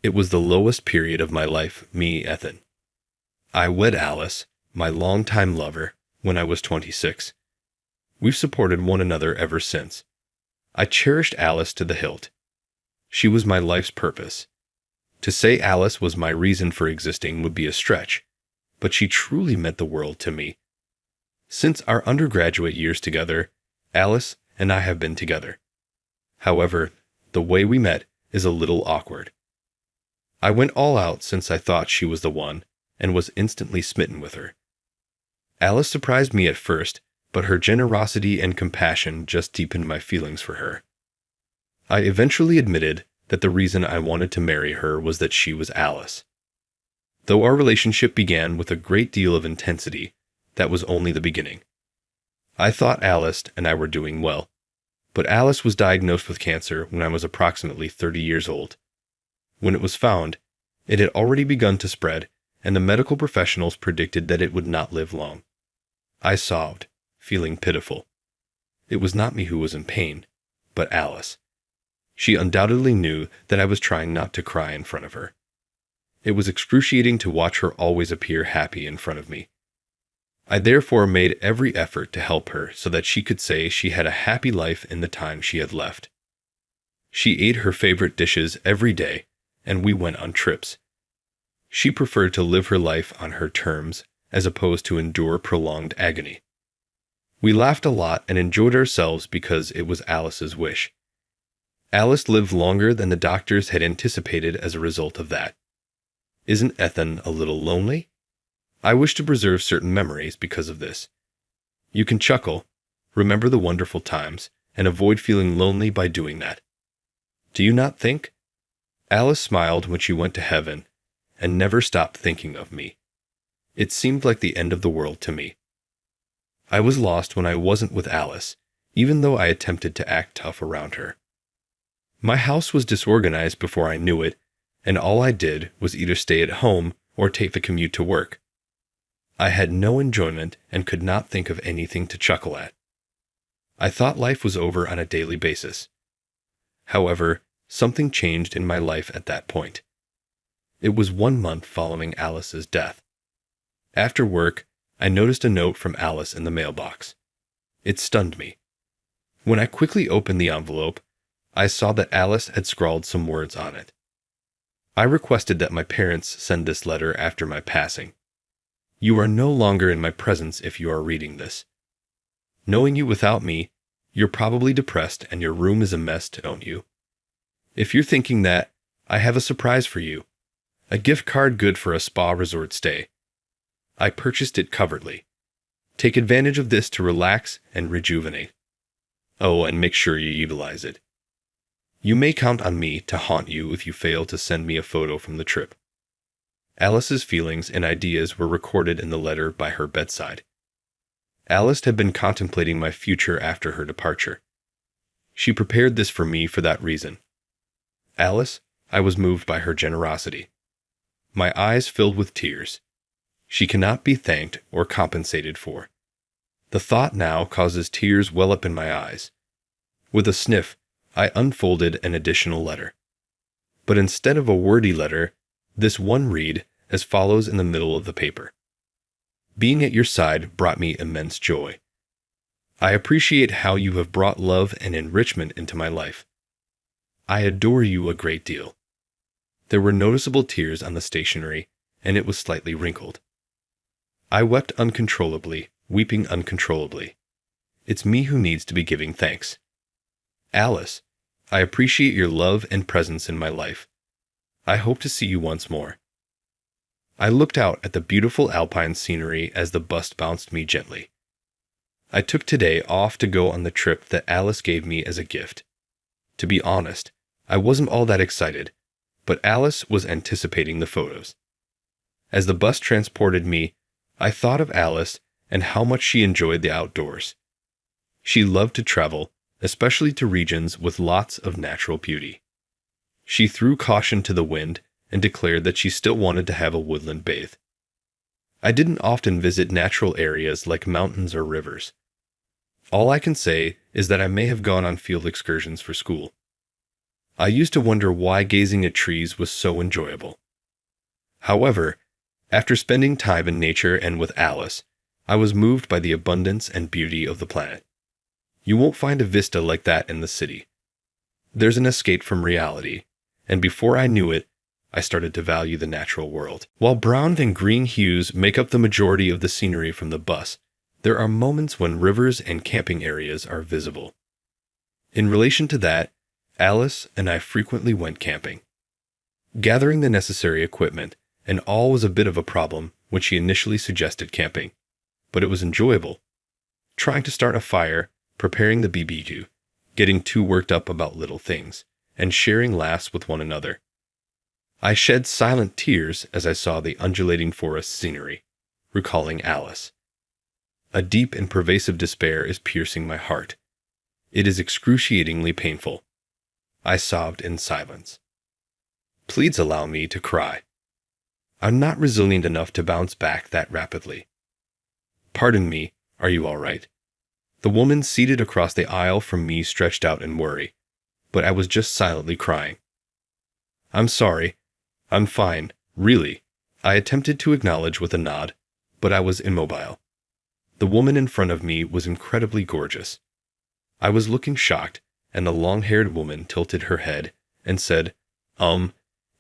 It was the lowest period of my life, me, Ethan. I wed Alice, my longtime lover, when I was 26. We've supported one another ever since. I cherished Alice to the hilt. She was my life's purpose. To say Alice was my reason for existing would be a stretch, but she truly meant the world to me. Since our undergraduate years together, Alice and I have been together. However, the way we met is a little awkward. I went all out since I thought she was the one, and was instantly smitten with her. Alice surprised me at first, but her generosity and compassion just deepened my feelings for her. I eventually admitted that the reason I wanted to marry her was that she was Alice. Though our relationship began with a great deal of intensity, that was only the beginning. I thought Alice and I were doing well, but Alice was diagnosed with cancer when I was approximately 30 years old. When it was found, it had already begun to spread, and the medical professionals predicted that it would not live long. I sobbed, feeling pitiful. It was not me who was in pain, but Alice. She undoubtedly knew that I was trying not to cry in front of her. It was excruciating to watch her always appear happy in front of me. I therefore made every effort to help her so that she could say she had a happy life in the time she had left. She ate her favorite dishes every day, and we went on trips. She preferred to live her life on her terms, as opposed to endure prolonged agony. We laughed a lot and enjoyed ourselves because it was Alice's wish. Alice lived longer than the doctors had anticipated as a result of that. Isn't Ethan a little lonely? I wish to preserve certain memories because of this. You can chuckle, remember the wonderful times, and avoid feeling lonely by doing that. Do you not think? Alice smiled when she went to heaven, and never stopped thinking of me. It seemed like the end of the world to me. I was lost when I wasn't with Alice, even though I attempted to act tough around her. My house was disorganized before I knew it, and all I did was either stay at home or take the commute to work. I had no enjoyment and could not think of anything to chuckle at. I thought life was over on a daily basis. However, something changed in my life at that point. It was 1 month following Alice's death. After work, I noticed a note from Alice in the mailbox. It stunned me. When I quickly opened the envelope, I saw that Alice had scrawled some words on it. I requested that my parents send this letter after my passing. You are no longer in my presence if you are reading this. Knowing you without me, you're probably depressed and your room is a mess, don't you? If you're thinking that, I have a surprise for you. A gift card good for a spa resort stay. I purchased it covertly. Take advantage of this to relax and rejuvenate. Oh, and make sure you utilize it. You may count on me to haunt you if you fail to send me a photo from the trip. Alice's feelings and ideas were recorded in the letter by her bedside. Alice had been contemplating my future after her departure. She prepared this for me for that reason. Alice, I was moved by her generosity. My eyes filled with tears. She cannot be thanked or compensated for. The thought now causes tears well up in my eyes. With a sniff, I unfolded an additional letter. But instead of a wordy letter, this one read as follows in the middle of the paper. Being at your side brought me immense joy. I appreciate how you have brought love and enrichment into my life. I adore you a great deal. There were noticeable tears on the stationery, and it was slightly wrinkled. I wept uncontrollably, weeping uncontrollably. It's me who needs to be giving thanks. Alice, I appreciate your love and presence in my life. I hope to see you once more. I looked out at the beautiful alpine scenery as the bus bounced me gently. I took today off to go on the trip that Alice gave me as a gift. To be honest, I wasn't all that excited, but Alice was anticipating the photos. As the bus transported me, I thought of Alice and how much she enjoyed the outdoors. She loved to travel, especially to regions with lots of natural beauty. She threw caution to the wind and declared that she still wanted to have a woodland bathe. I didn't often visit natural areas like mountains or rivers. All I can say is that I may have gone on field excursions for school. I used to wonder why gazing at trees was so enjoyable. However, after spending time in nature and with Alice, I was moved by the abundance and beauty of the planet. You won't find a vista like that in the city. There's an escape from reality, and before I knew it, I started to value the natural world. While brown and green hues make up the majority of the scenery from the bus, there are moments when rivers and camping areas are visible. In relation to that, Alice and I frequently went camping. Gathering the necessary equipment and all was a bit of a problem when she initially suggested camping, but it was enjoyable. Trying to start a fire, preparing the BBQ, getting too worked up about little things, and sharing laughs with one another. I shed silent tears as I saw the undulating forest scenery, recalling Alice. A deep and pervasive despair is piercing my heart. It is excruciatingly painful. I sobbed in silence. Please allow me to cry. I'm not resilient enough to bounce back that rapidly. Pardon me, are you all right? The woman seated across the aisle from me stretched out in worry, but I was just silently crying. I'm sorry. I'm fine, really. I attempted to acknowledge with a nod, but I was immobile. The woman in front of me was incredibly gorgeous. I was looking shocked, and the long-haired woman tilted her head and said,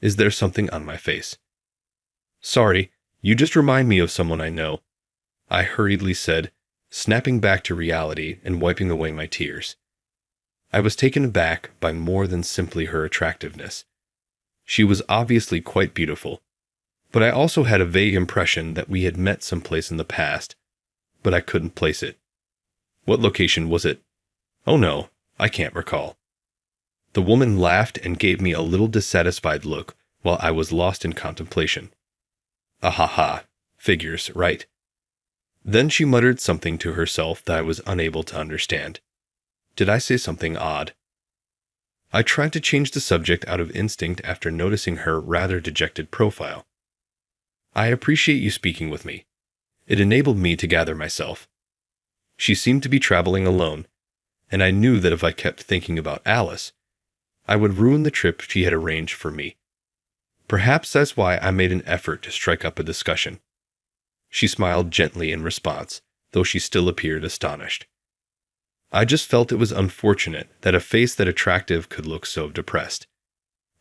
is there something on my face? Sorry, you just remind me of someone I know, I hurriedly said, snapping back to reality and wiping away my tears. I was taken aback by more than simply her attractiveness. She was obviously quite beautiful, but I also had a vague impression that we had met someplace in the past, but I couldn't place it. What location was it? Oh no, I can't recall. The woman laughed and gave me a little dissatisfied look while I was lost in contemplation. Ahaha, figures, right? Then she muttered something to herself that I was unable to understand. Did I say something odd? I tried to change the subject out of instinct after noticing her rather dejected profile. I appreciate you speaking with me. It enabled me to gather myself. She seemed to be traveling alone, and I knew that if I kept thinking about Alice, I would ruin the trip she had arranged for me. Perhaps that's why I made an effort to strike up a discussion. She smiled gently in response, though she still appeared astonished. I just felt it was unfortunate that a face that attractive could look so depressed.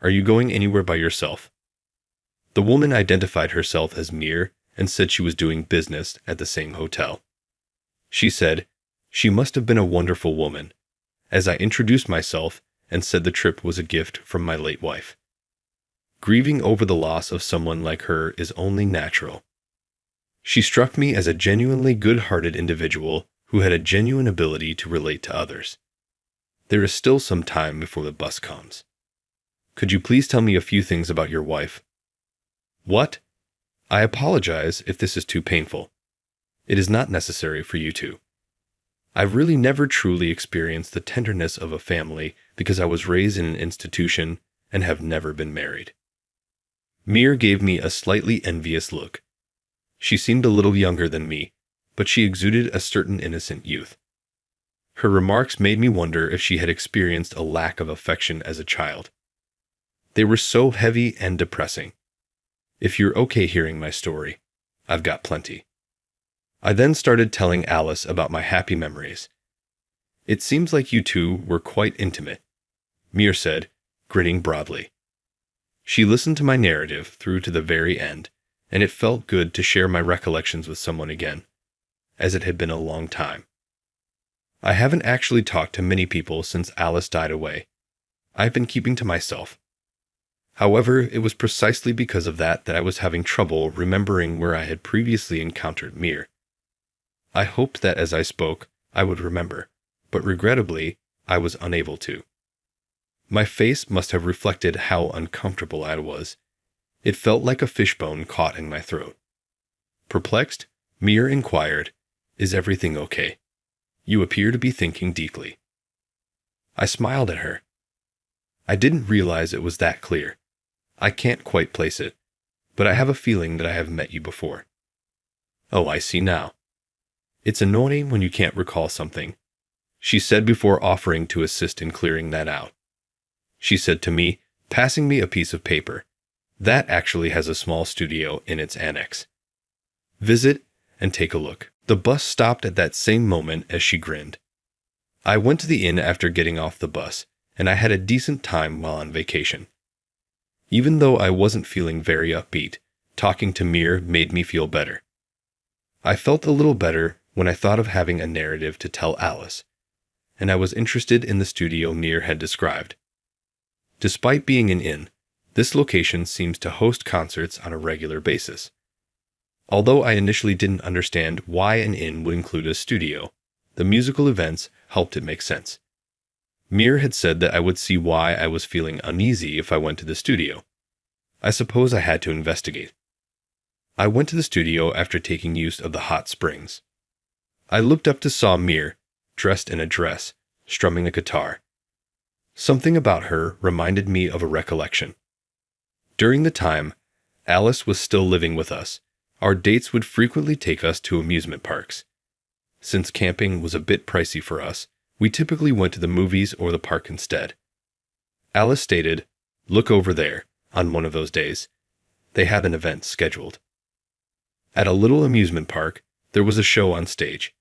Are you going anywhere by yourself? The woman identified herself as Mir and said she was doing business at the same hotel. She said, she must have been a wonderful woman, as I introduced myself and said the trip was a gift from my late wife. Grieving over the loss of someone like her is only natural. She struck me as a genuinely good-hearted individual who had a genuine ability to relate to others. There is still some time before the bus comes. Could you please tell me a few things about your wife? What? I apologize if this is too painful. It is not necessary for you to. I've really never truly experienced the tenderness of a family because I was raised in an institution and have never been married. Mir gave me a slightly envious look. She seemed a little younger than me, but she exuded a certain innocent youth. Her remarks made me wonder if she had experienced a lack of affection as a child. They were so heavy and depressing. If you're okay hearing my story, I've got plenty. I then started telling Alice about my happy memories. It seems like you two were quite intimate, Mir said, grinning broadly. She listened to my narrative through to the very end, and it felt good to share my recollections with someone again, as it had been a long time. I haven't actually talked to many people since Alice died away. I've been keeping to myself. However, it was precisely because of that I was having trouble remembering where I had previously encountered Mir. I hoped that as I spoke, I would remember, but regrettably, I was unable to. My face must have reflected how uncomfortable I was. It felt like a fishbone caught in my throat. Perplexed, Mir inquired, "Is everything okay? You appear to be thinking deeply." I smiled at her. I didn't realize it was that clear. I can't quite place it, but I have a feeling that I have met you before. Oh, I see now. It's annoying when you can't recall something, she said before offering to assist in clearing that out. she said to me, passing me a piece of paper. That actually has a small studio in its annex. Visit and take a look. The bus stopped at that same moment as she grinned. I went to the inn after getting off the bus, and I had a decent time while on vacation. Even though I wasn't feeling very upbeat, talking to Mir made me feel better. I felt a little better when I thought of having a narrative to tell Alice, and I was interested in the studio Mir had described. Despite being an inn, this location seems to host concerts on a regular basis. Although I initially didn't understand why an inn would include a studio, the musical events helped it make sense. Mir had said that I would see why I was feeling uneasy if I went to the studio. I suppose I had to investigate. I went to the studio after taking use of the hot springs. I looked up to saw Mir, dressed in a dress, strumming a guitar. Something about her reminded me of a recollection. During the time Alice was still living with us, our dates would frequently take us to amusement parks. Since camping was a bit pricey for us, we typically went to the movies or the park instead. Alice stated, "Look over there," on one of those days. They had an event scheduled. At a little amusement park, there was a show on stage.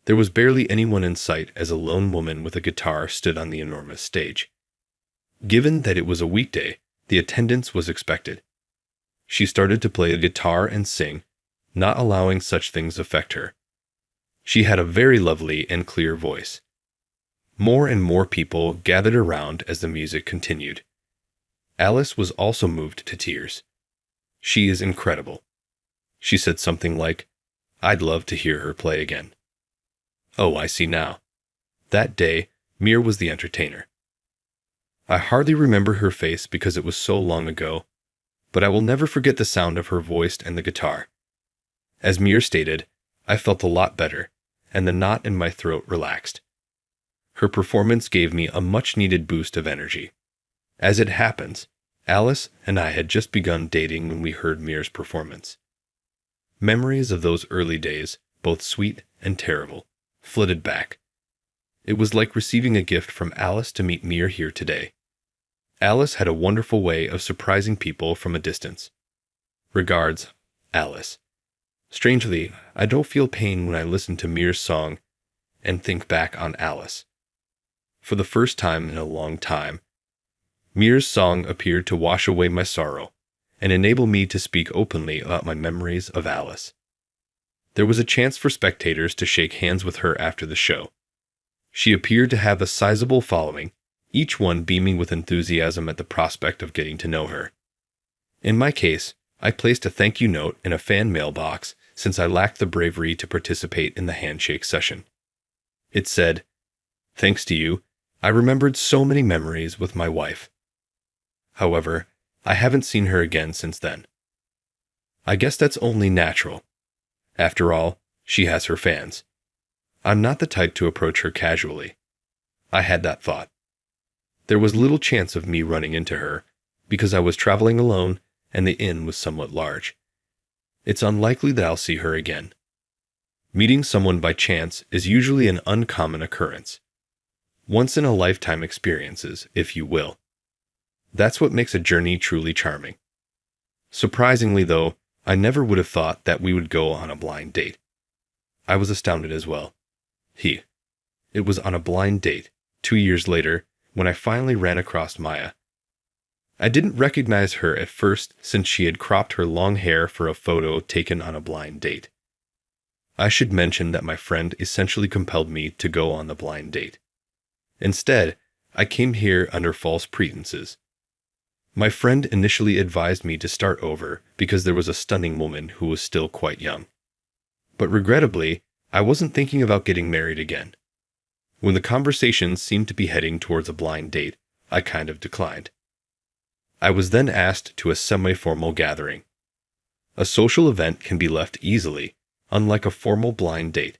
There was barely anyone in sight as a lone woman with a guitar stood on the enormous stage. Given that it was a weekday, the attendance was expected. She started to play the guitar and sing, not allowing such things affect her. She had a very lovely and clear voice. More and more people gathered around as the music continued. Alice was also moved to tears. "She is incredible." She said something like, "I'd love to hear her play again." Oh, I see now. That day, Mir was the entertainer. I hardly remember her face because it was so long ago, but I will never forget the sound of her voice and the guitar. As Mir stated, I felt a lot better, and the knot in my throat relaxed. Her performance gave me a much-needed boost of energy. As it happens, Alice and I had just begun dating when we heard Mir's performance. Memories of those early days, both sweet and terrible, flitted back. It was like receiving a gift from Alice to meet Mir here today. Alice had a wonderful way of surprising people from a distance. Regards, Alice. Strangely, I don't feel pain when I listen to Mir's song and think back on Alice. For the first time in a long time, Mir's song appeared to wash away my sorrow and enable me to speak openly about my memories of Alice. There was a chance for spectators to shake hands with her after the show. She appeared to have a sizable following, each one beaming with enthusiasm at the prospect of getting to know her. In my case, I placed a thank you note in a fan mailbox since I lacked the bravery to participate in the handshake session. It said, "Thanks to you, I remembered so many memories with my wife." However, I haven't seen her again since then. I guess that's only natural. After all, she has her fans. I'm not the type to approach her casually. I had that thought. There was little chance of me running into her, because I was traveling alone and the inn was somewhat large. It's unlikely that I'll see her again. Meeting someone by chance is usually an uncommon occurrence. Once-in-a-lifetime experiences, if you will. That's what makes a journey truly charming. Surprisingly, though, I never would have thought that we would go on a blind date. I was astounded as well. It was on a blind date, 2 years later, when I finally ran across Maya. I didn't recognize her at first since she had cropped her long hair for a photo taken on a blind date. I should mention that my friend essentially compelled me to go on the blind date. Instead, I came here under false pretenses. My friend initially advised me to start over because there was a stunning woman who was still quite young. But regrettably, I wasn't thinking about getting married again. When the conversation seemed to be heading towards a blind date, I kind of declined. I was then asked to a semi-formal gathering. A social event can be left easily, unlike a formal blind date.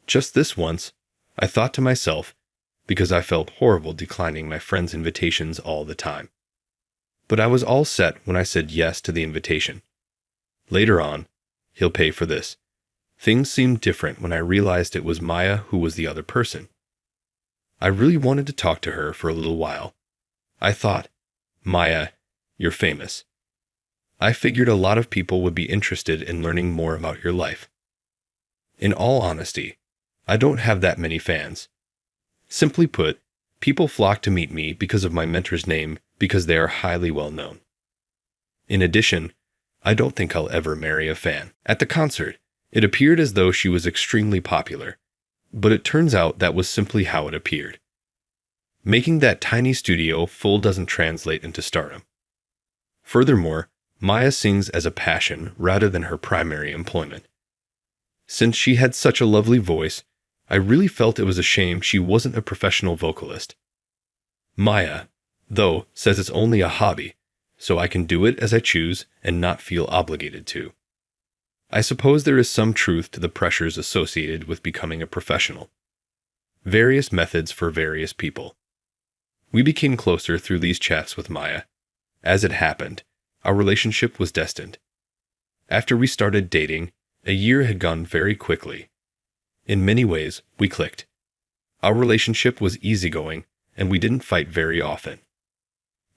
Just this once, I thought to myself, because I felt horrible declining my friend's invitations all the time. But I was all set when I said yes to the invitation. Later on, he'll pay for this. Things seemed different when I realized it was Maya who was the other person. I really wanted to talk to her for a little while. I thought, Maya, you're famous. I figured a lot of people would be interested in learning more about your life. In all honesty, I don't have that many fans. Simply put, people flock to meet me because of my mentor's name because they are highly well known. In addition, I don't think I'll ever marry a fan. At the concert, it appeared as though she was extremely popular, but it turns out that was simply how it appeared. Making that tiny studio full doesn't translate into stardom. Furthermore, Maya sings as a passion rather than her primary employment. Since she had such a lovely voice, I really felt it was a shame she wasn't a professional vocalist. Maya, though, says it's only a hobby, so I can do it as I choose and not feel obligated to. I suppose there is some truth to the pressures associated with becoming a professional. Various methods for various people. We became closer through these chats with Maya. As it happened, our relationship was destined. After we started dating, a year had gone very quickly. In many ways, we clicked. Our relationship was easygoing, and we didn't fight very often.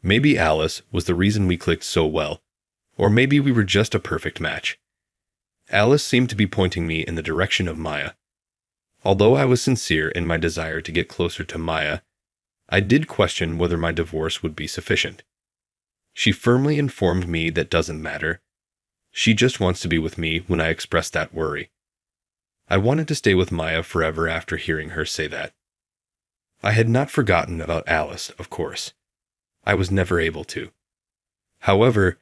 Maybe Alice was the reason we clicked so well, or maybe we were just a perfect match. Alice seemed to be pointing me in the direction of Maya. Although I was sincere in my desire to get closer to Maya, I did question whether my divorce would be sufficient. She firmly informed me that doesn't matter. She just wants to be with me when I expressed that worry. I wanted to stay with Maya forever after hearing her say that. I had not forgotten about Alice, of course. I was never able to. However,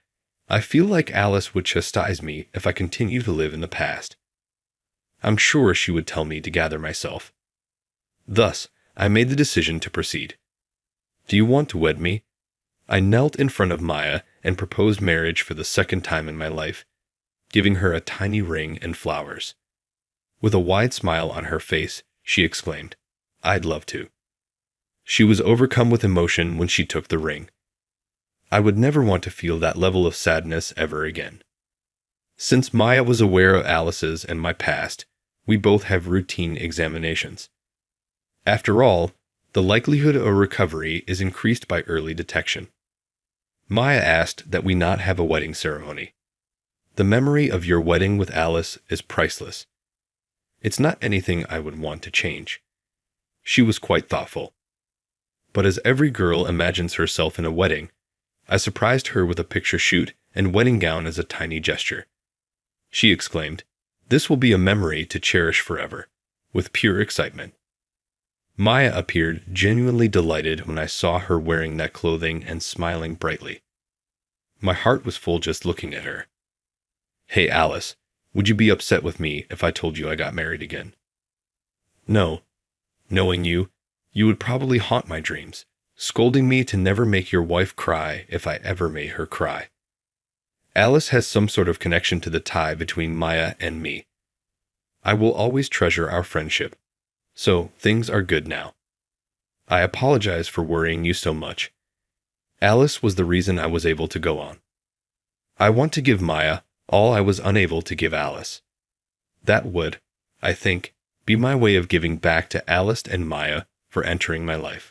I feel like Alice would chastise me if I continue to live in the past. I'm sure she would tell me to gather myself. Thus, I made the decision to proceed. Do you want to wed me? I knelt in front of Maya and proposed marriage for the second time in my life, giving her a tiny ring and flowers. With a wide smile on her face, she exclaimed, "I'd love to." She was overcome with emotion when she took the ring. I would never want to feel that level of sadness ever again. Since Maya was aware of Alice's and my past, we both have routine examinations. After all, the likelihood of recovery is increased by early detection. Maya asked that we not have a wedding ceremony. The memory of your wedding with Alice is priceless. It's not anything I would want to change. She was quite thoughtful. But as every girl imagines herself in a wedding, I surprised her with a picture shoot and wedding gown as a tiny gesture. She exclaimed, "This will be a memory to cherish forever," with pure excitement. Maya appeared genuinely delighted when I saw her wearing that clothing and smiling brightly. My heart was full just looking at her. "Hey Alice, would you be upset with me if I told you I got married again?" "No. Knowing you, you would probably haunt my dreams, scolding me to never make your wife cry if I ever made her cry." Alice has some sort of connection to the tie between Maya and me. I will always treasure our friendship. So, things are good now. I apologize for worrying you so much. Alice was the reason I was able to go on. I want to give Maya all I was unable to give Alice. That would, I think, be my way of giving back to Alice and Maya for entering my life.